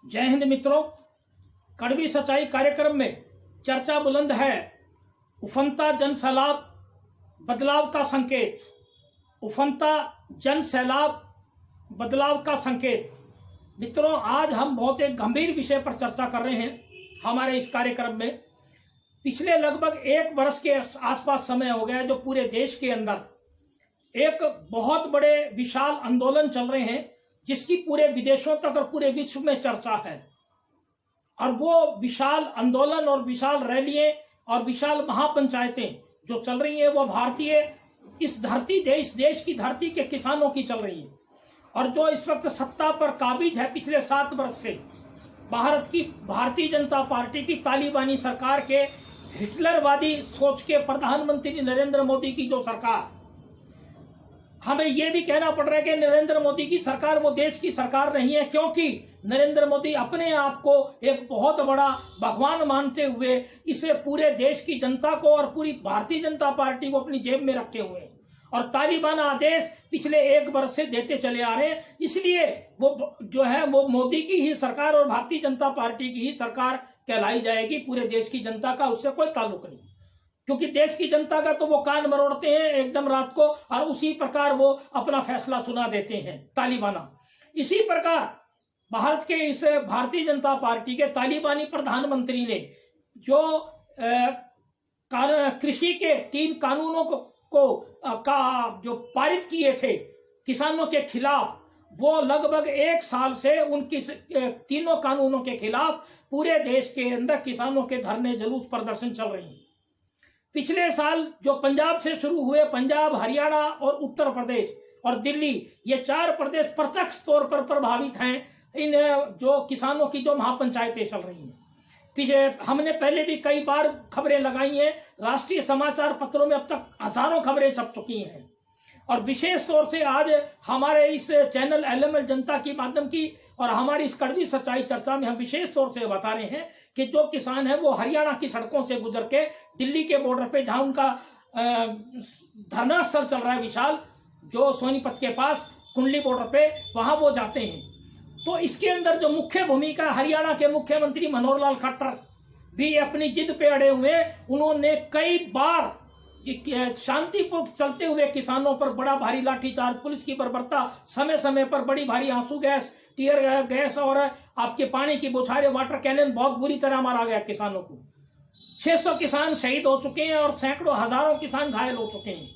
जय हिंद मित्रों, कड़वी सच्चाई कार्यक्रम में चर्चा बुलंद है। उफनता जन सैलाब बदलाव का संकेत। उफनता जन सैलाब बदलाव का संकेत। मित्रों, आज हम बहुत एक गंभीर विषय पर चर्चा कर रहे हैं हमारे इस कार्यक्रम में। पिछले लगभग एक वर्ष के आसपास समय हो गया जो पूरे देश के अंदर एक बहुत बड़े विशाल आंदोलन चल रहे हैं जिसकी पूरे विदेशों तक और पूरे विश्व में चर्चा है। और वो विशाल आंदोलन और विशाल रैलियां और विशाल महापंचायतें जो चल रही हैं वो भारतीय इस देश की धरती के किसानों की चल रही है। और जो इस वक्त सत्ता पर काबिज है पिछले 7 वर्ष से भारतीय जनता पार्टी की तालिबानी सरकार के हिटलरवादी सोच के प्रधानमंत्री नरेंद्र मोदी की जो सरकार, हमें यह भी कहना पड़ रहा है कि नरेंद्र मोदी की सरकार वो देश की सरकार नहीं है, क्योंकि नरेंद्र मोदी अपने आप को एक बहुत बड़ा भगवान मानते हुए इसे पूरे देश की जनता को और पूरी भारतीय जनता पार्टी को अपनी जेब में रखे हुए हैं और तालिबान आदेश पिछले 1 वर्ष से देते चले आ रहे हैं। इसलिए वो जो है वो मोदी की ही सरकार और भारतीय जनता पार्टी की ही सरकार कहलाई जाएगी। पूरे देश की जनता का उससे कोई ताल्लुक नहीं, क्योंकि देश की जनता का तो वो कान मरोड़ते हैं एकदम रात को और उसी प्रकार वो अपना फैसला सुना देते हैं तालिबाना। इसी प्रकार भारत के इस भारतीय जनता पार्टी के तालिबानी प्रधानमंत्री ने जो कृषि के 3 कानूनों का जो पारित किए थे किसानों के खिलाफ, वो लगभग 1 साल से उनकी तीनों कानूनों के खिलाफ पूरे देश के अंदर किसानों के धरने जुलूस प्रदर्शन चल रहे हैं। पिछले साल जो पंजाब से शुरू हुए, पंजाब, हरियाणा और उत्तर प्रदेश और दिल्ली, ये 4 प्रदेश प्रत्यक्ष तौर पर प्रभावित हैं इन जो किसानों की जो महापंचायतें चल रही हैं। पीछे हमने पहले भी कई बार खबरें लगाई हैं, राष्ट्रीय समाचार पत्रों में अब तक हजारों खबरें छप चुकी हैं। और विशेष तौर से आज हमारे इस चैनल एलएमएल जनता की माध्यम की और हमारी इस कड़वी सच्चाई चर्चा में हम विशेष तौर से बता रहे हैं कि जो किसान है वो हरियाणा की सड़कों से गुजर के दिल्ली के बॉर्डर पे, जहां उनका धरना स्थल चल रहा है विशाल, जो सोनीपत के पास कुंडली बॉर्डर पे, वहां वो जाते हैं। तो इसके अंदर जो मुख्य भूमिका हरियाणा के मुख्यमंत्री मनोहर लाल खट्टर भी अपनी जिद पे अड़े हुए। उन्होंने कई बार शांतिपूर्वक चलते हुए किसानों पर बड़ा भारी लाठीचार्ज, पुलिस की बर्बरता, समय समय पर बड़ी भारी आंसू गैस, टीयर गैस और आपके पानी की बौछारें, वाटर कैनन बहुत बुरी तरह मारा गया किसानों को। 600 किसान शहीद हो चुके हैं और सैकड़ों हजारों किसान घायल हो चुके हैं।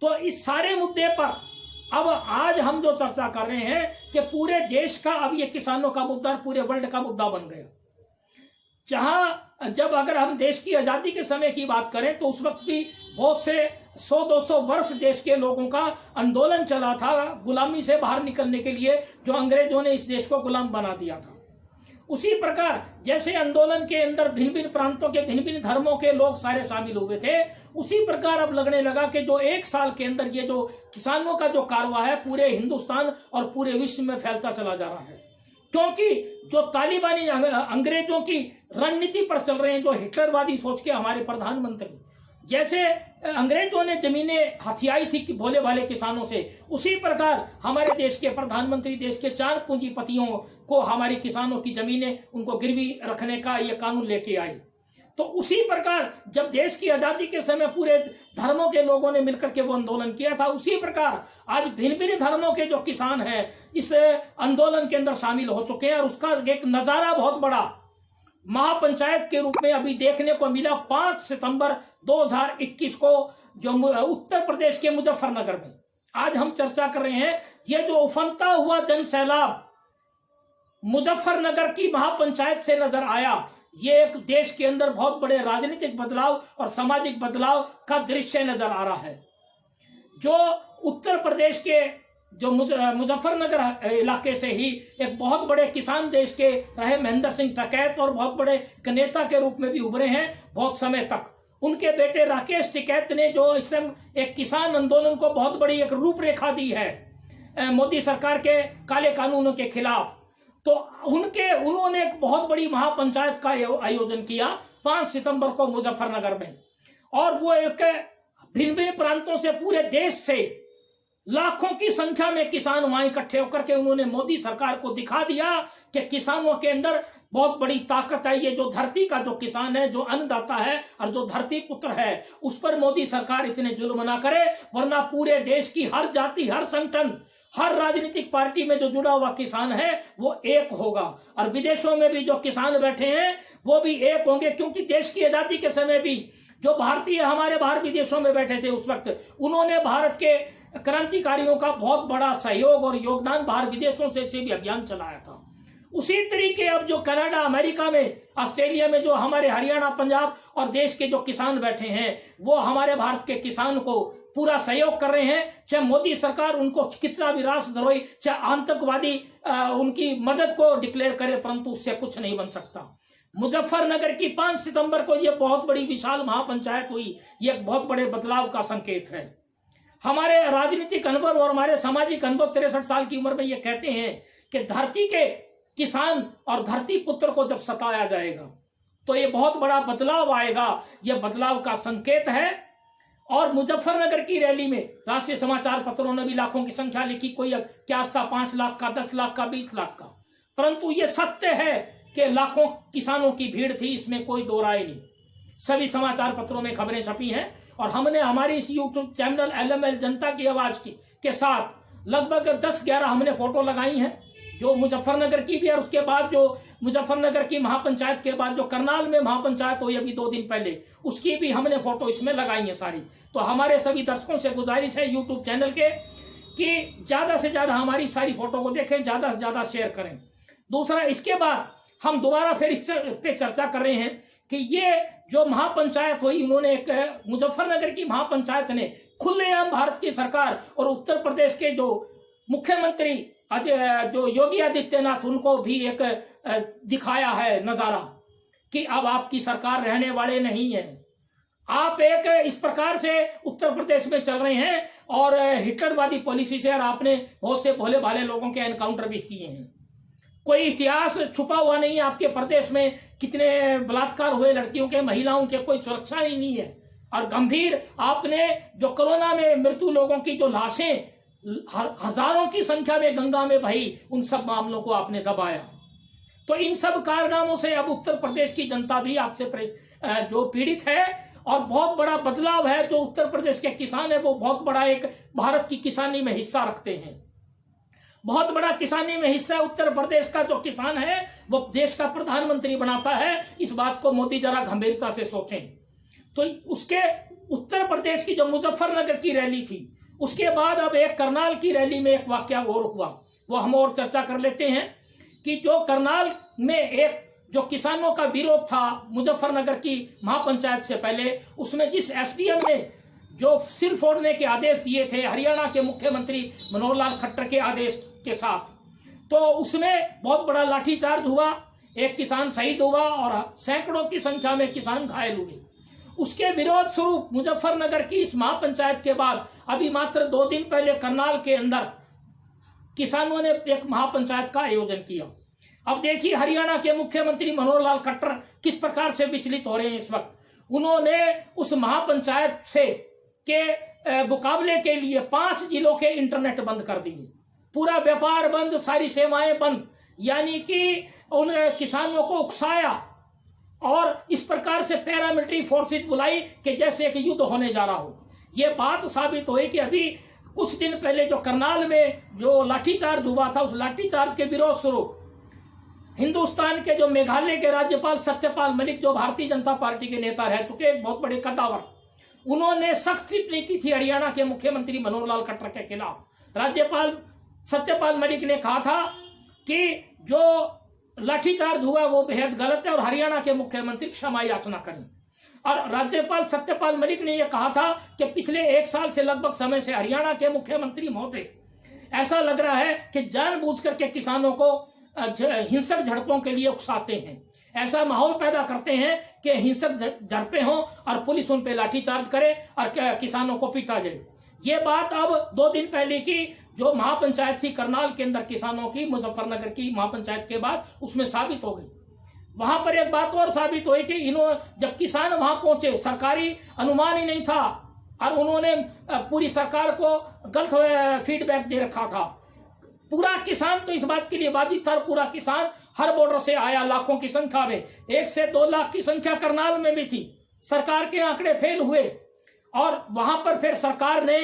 तो इस सारे मुद्दे पर अब आज हम जो चर्चा कर रहे हैं कि पूरे देश का अब ये किसानों का मुद्दा पूरे वर्ल्ड का मुद्दा बन गया। जब अगर हम देश की आजादी के समय की बात करें तो उस वक्त भी बहुत से 100-200 वर्ष देश के लोगों का आंदोलन चला था गुलामी से बाहर निकलने के लिए, जो अंग्रेजों ने इस देश को गुलाम बना दिया था। उसी प्रकार जैसे आंदोलन के अंदर भिन्न भिन्न प्रांतों के भिन्न भिन्न धर्मों के लोग सारे शामिल हुए थे, उसी प्रकार अब लगने लगा कि जो 1 साल के अंदर ये जो किसानों का जो कारवा है पूरे हिंदुस्तान और पूरे विश्व में फैलता चला जा रहा है। क्योंकि जो तालिबानी अंग्रेजों की रणनीति पर चल रहे हैं, जो हिटलरवादी सोच के हमारे प्रधानमंत्री, जैसे अंग्रेजों ने जमीनें हथियाई थी कि भोले भाले किसानों से, उसी प्रकार हमारे देश के प्रधानमंत्री देश के 4 पूंजीपतियों को हमारी किसानों की जमीनें उनको गिरवी रखने का ये कानून लेके आए। तो उसी प्रकार जब देश की आजादी के समय पूरे धर्मों के लोगों ने मिलकर के वो आंदोलन किया था, उसी प्रकार आज भिन्न भिन्न धर्मों के जो किसान हैं इस आंदोलन के अंदर शामिल हो चुके हैं। और उसका एक नजारा बहुत बड़ा महापंचायत के रूप में अभी देखने को मिला 5 सितंबर 2021 को, जो उत्तर प्रदेश के मुजफ्फरनगर में आज हम चर्चा कर रहे हैं। ये जो उफनता हुआ जन सैलाब मुजफ्फरनगर की महापंचायत से नजर आया, ये एक देश के अंदर बहुत बड़े राजनीतिक बदलाव और सामाजिक बदलाव का दृश्य नजर आ रहा है। जो उत्तर प्रदेश के जो मुजफ्फरनगर इलाके से ही एक बहुत बड़े किसान देश के रहे महेंद्र सिंह टिकैत और बहुत बड़े नेता के रूप में भी उभरे हैं बहुत समय तक। उनके बेटे राकेश टिकैत ने जो इस समय एक किसान आंदोलन को बहुत बड़ी एक रूपरेखा दी है मोदी सरकार के काले कानूनों के खिलाफ, तो उन्होंने एक बहुत बड़ी महापंचायत का आयोजन किया 5 सितंबर को मुजफ्फरनगर में। और वो एक भिन्न भिन्न प्रांतों से पूरे देश से लाखों की संख्या में किसान वहां इकट्ठे होकर के उन्होंने मोदी सरकार को दिखा दिया कि किसानों के अंदर बहुत बड़ी ताकत है। ये जो धरती का जो किसान है, जो अन्नदाता है और जो धरती पुत्र है, उस पर मोदी सरकार इतने जुल्म ना करे, वरना पूरे देश की हर जाति, हर संगठन, हर राजनीतिक पार्टी में जो जुड़ा हुआ किसान है वो एक होगा। और विदेशों में भी जो किसान बैठे हैं वो भी एक होंगे, क्योंकि देश की आजादी के समय भी जो भारतीय हमारे बाहर विदेशों में बैठे थे उस वक्त उन्होंने भारत के क्रांतिकारियों का बहुत बड़ा सहयोग और योगदान बाहर विदेशों से भी अभियान चलाया था। उसी तरीके अब जो कनाडा, अमेरिका में, ऑस्ट्रेलिया में जो हमारे हरियाणा, पंजाब और देश के जो किसान बैठे हैं वो हमारे भारत के किसान को पूरा सहयोग कर रहे हैं। चाहे मोदी सरकार उनको कितना भी राष्ट्रद्रोही, चाहे आतंकवादी उनकी मदद को डिक्लेयर करे, परंतु उससे कुछ नहीं बन सकता। मुजफ्फरनगर की 5 सितंबर को यह बहुत बड़ी विशाल महापंचायत हुई, ये एक बहुत बड़े बदलाव का संकेत है। हमारे राजनीतिक अनुभव और हमारे सामाजिक अनुभव 63 साल की उम्र में ये कहते हैं कि धरती के किसान और धरती पुत्र को जब सताया जाएगा तो ये बहुत बड़ा बदलाव आएगा। यह बदलाव का संकेत है। और मुजफ्फरनगर की रैली में राष्ट्रीय समाचार पत्रों ने भी लाखों की संख्या लिखी। कोई क्या था, 5 लाख का, 10 लाख का, 20 लाख का, परंतु ये सत्य है कि लाखों किसानों की भीड़ थी, इसमें कोई दो राय नहीं। सभी समाचार पत्रों में खबरें छपी हैं और हमने हमारी इस यूट्यूब चैनल LML जनता की आवाज के साथ लगभग 10-11 हमने फोटो लगाई हैं, जो मुजफ्फरनगर की भी, और उसके बाद जो मुजफ्फरनगर की महापंचायत के बाद जो करनाल में महापंचायत हुई अभी 2 दिन पहले, उसकी भी हमने फोटो इसमें लगाई है सारी। तो हमारे सभी दर्शकों से गुजारिश है यूट्यूब चैनल के कि ज्यादा से ज्यादा हमारी सारी फोटो को देखें, ज्यादा से ज्यादा शेयर करें। दूसरा, इसके बाद हम दोबारा फिर इस पे चर्चा कर रहे हैं कि ये जो महापंचायत हुई, उन्होंने एक मुजफ्फरनगर की महापंचायत ने खुलेआम भारत की सरकार और उत्तर प्रदेश के जो मुख्यमंत्री जो योगी आदित्यनाथ, उनको भी एक दिखाया है नजारा कि अब आपकी सरकार रहने वाले नहीं है। आप एक इस प्रकार से उत्तर प्रदेश में चल रहे हैं और हिटलरवादी पॉलिसी से, और आपने बहुत से भोले भाले लोगों के एनकाउंटर भी किए हैं। कोई इतिहास छुपा हुआ नहीं है आपके प्रदेश में, कितने बलात्कार हुए लड़कियों के, महिलाओं के, कोई सुरक्षा ही नहीं है। और गंभीर आपने जो कोरोना में मृत्यु लोगों की जो लाशें हजारों की संख्या में गंगा में बही, उन सब मामलों को आपने दबाया। तो इन सब कारनामों से अब उत्तर प्रदेश की जनता भी आपसे जो पीड़ित है, और बहुत बड़ा बदलाव है। जो उत्तर प्रदेश के किसान है वो बहुत बड़ा एक भारत की किसानी में हिस्सा रखते हैं। बहुत बड़ा किसानी में हिस्सा उत्तर प्रदेश का जो किसान है वो देश का प्रधानमंत्री बनाता है। इस बात को मोदी जरा गंभीरता से सोचें। तो उसके उत्तर प्रदेश की जो मुजफ्फरनगर की रैली थी, उसके बाद अब एक करनाल की रैली में एक वाकया और हुआ, वो हम और चर्चा कर लेते हैं कि जो करनाल में एक जो किसानों का विरोध था मुजफ्फरनगर की महापंचायत से पहले, उसमें जिस SDM ने जो सिर फोड़ने के आदेश दिए थे हरियाणा के मुख्यमंत्री मनोहर लाल खट्टर के आदेश के साथ, तो उसमें बहुत बड़ा लाठीचार्ज हुआ, एक किसान शहीद हुआ और सैकड़ों की संख्या में किसान घायल हुए। उसके विरोध स्वरूप मुजफ्फरनगर की इस महापंचायत के बाद अभी मात्र 2 दिन पहले करनाल के अंदर किसानों ने एक महापंचायत का आयोजन किया। अब देखिए हरियाणा के मुख्यमंत्री मनोहर लाल खट्टर किस प्रकार से विचलित हो रहे हैं इस वक्त। उन्होंने उस महापंचायत से के मुकाबले के लिए 5 जिलों के इंटरनेट बंद कर दिए, पूरा व्यापार बंद, सारी सेवाएं बंद, यानी कि उन किसानों को उकसाया और इस प्रकार से पैरामिलिट्री फोर्सेज बुलाई कि जैसे एक युद्ध होने जा रहा हो। यह बात साबित हुई कि अभी कुछ दिन पहले जो करनाल में जो लाठीचार्ज हुआ था, उस लाठीचार्ज के विरोध स्वरूप हिंदुस्तान के जो मेघालय के राज्यपाल सत्यपाल मलिक, जो भारतीय जनता पार्टी के नेता रह चुके, एक बहुत बड़े कद्दावर, उन्होंने सख्त टिप्पणी की थी हरियाणा के मुख्यमंत्री मनोहर लाल खट्टर के खिलाफ। राज्यपाल सत्यपाल मलिक ने कहा था कि जो लाठीचार्ज हुआ वो बेहद गलत है और हरियाणा के मुख्यमंत्री क्षमा याचना करें। और राज्यपाल सत्यपाल मलिक ने यह कहा था कि पिछले 1 साल से लगभग समय से हरियाणा के मुख्यमंत्री महोदय ऐसा लग रहा है कि जानबूझकर के किसानों को हिंसक झड़पों के लिए उकसाते हैं, ऐसा माहौल पैदा करते हैं कि हिंसक झड़पें हों और पुलिस उन पे लाठीचार्ज करे और किसानों को पीटा जाए। ये बात अब 2 दिन पहले की जो महापंचायत थी करनाल के अंदर किसानों की, मुजफ्फरनगर की महापंचायत के बाद, उसमें साबित हो गई। वहां पर एक बात और साबित हुई कि जब किसान वहां पहुंचे, सरकारी अनुमान ही नहीं था और उन्होंने पूरी सरकार को गलत फीडबैक दे रखा था। पूरा किसान तो इस बात के लिए बाधित था, पूरा किसान हर बॉर्डर से आया लाखों की संख्या में, 1 से 2 लाख की संख्या करनाल में भी थी। सरकार के आंकड़े फेल हुए और वहां पर फिर सरकार ने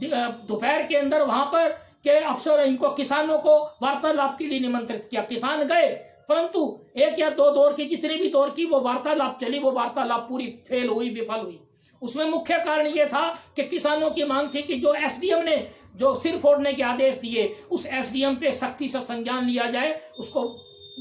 दोपहर के अंदर वहां पर के अफसर इनको किसानों को वार्तालाप के लिए निमंत्रित किया। किसान गए, परंतु 1 या 2 दौर की, जितने भी दौर की वो वार्तालाप चली, वो वार्तालाप पूरी फेल हुई, विफल हुई। उसमें मुख्य कारण ये था कि किसानों की मांग थी कि जो एसडीएम ने जो सिर फोड़ने के आदेश दिए, उस एसडीएम पे सख्ती से संज्ञान लिया जाए, उसको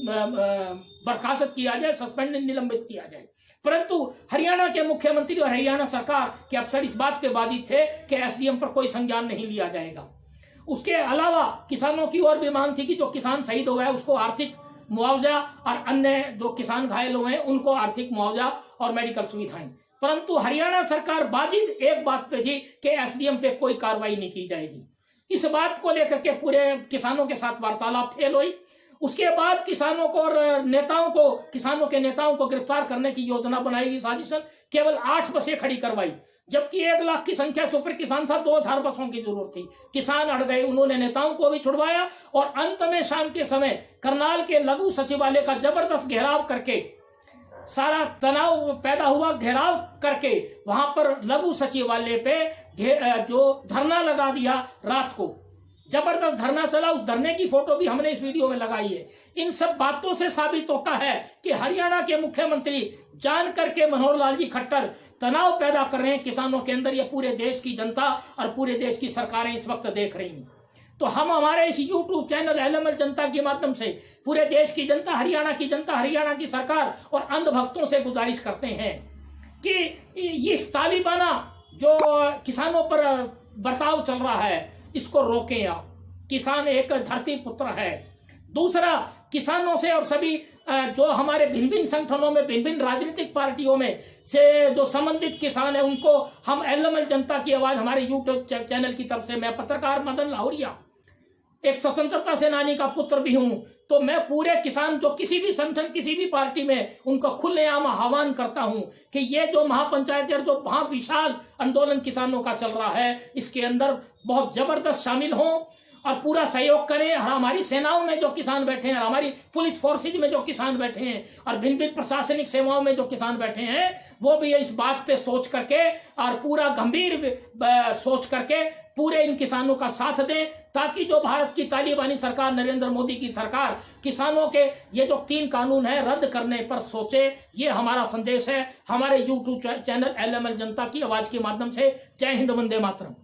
बर्खास्त किया जाए, सस्पेंड निलंबित किया जाए। परंतु हरियाणा के मुख्यमंत्री और हरियाणा सरकार के अफसर इस बात पे बाधित थे कि एसडीएम पर कोई संज्ञान नहीं लिया जाएगा। उसके अलावा किसानों की और भी मांग थी कि जो किसान शहीद हुआ है उसको आर्थिक मुआवजा और अन्य जो किसान घायल हुए हैं उनको आर्थिक मुआवजा और मेडिकल सुविधाएं। परंतु हरियाणा सरकार बाजिद एक बात पे थी कि एसडीएम पे कोई कार्रवाई नहीं की जाएगी। इस बात को लेकर के पूरे किसानों के साथ वार्तालाप फेल हुई। उसके बाद किसानों को और नेताओं को, किसानों के नेताओं को गिरफ्तार करने की योजना बनाई गई, साजिशन केवल 8 बसें खड़ी करवाई, जबकि 1 लाख की संख्या से ऊपर किसान था, 2000 बसों की जरूरत थी। किसान अड़ गए, उन्होंने नेताओं को भी छुड़वाया और अंत में शाम के समय करनाल के लघु सचिवालय का जबरदस्त घेराव करके, सारा तनाव पैदा हुआ, घेराव करके वहां पर लघु सचिवालय पे जो धरना लगा दिया, रात को जबरदस्त धरना चला। उस धरने की फोटो भी हमने इस वीडियो में लगाई है। इन सब बातों से साबित होता है कि हरियाणा के मुख्यमंत्री जान करके मनोहर लाल जी खट्टर तनाव पैदा कर रहे हैं किसानों के अंदर। ये पूरे देश की जनता और पूरे देश की सरकारें इस वक्त देख रही हैं। तो हम हमारे इस YouTube चैनल एलएमएल जनता के माध्यम से पूरे देश की जनता, हरियाणा की जनता, हरियाणा की सरकार और अंधभक्तों से गुजारिश करते हैं कि इस तालिबाना जो किसानों पर बर्ताव चल रहा है, इसको रोकें आप। किसान एक धरती पुत्र है। दूसरा, किसानों से और सभी जो हमारे भिन्न भिन्न संगठनों में, भिन्न भिन्न राजनीतिक पार्टियों में से जो संबंधित किसान है, उनको हम एलएमएल जनता की आवाज हमारे यूट्यूब चैनल की तरफ से, मैं पत्रकार मदन लाहौरिया, एक स्वतंत्रता सेनानी का पुत्र भी हूं, तो मैं पूरे किसान जो किसी भी संगठन, किसी भी पार्टी में, उनको खुलेआम आह्वान करता हूं कि ये जो महापंचायत और जो महाविशाल आंदोलन किसानों का चल रहा है, इसके अंदर बहुत जबरदस्त शामिल हों और पूरा सहयोग करें। और हमारी सेनाओं में जो किसान बैठे हैं, हमारी पुलिस फोर्सेज में जो किसान बैठे हैं और भिन्न भिन्न प्रशासनिक सेवाओं में जो किसान बैठे हैं, वो भी इस बात पे सोच करके और पूरा गंभीर सोच करके पूरे इन किसानों का साथ दें, ताकि जो भारत की तालिबानी सरकार, नरेंद्र मोदी की सरकार, किसानों के ये जो 3 कानून है रद्द करने पर सोचे। ये हमारा संदेश है हमारे YouTube चैनल एलएमएल जनता की आवाज के माध्यम से। जय हिंद, वंदे मातरम।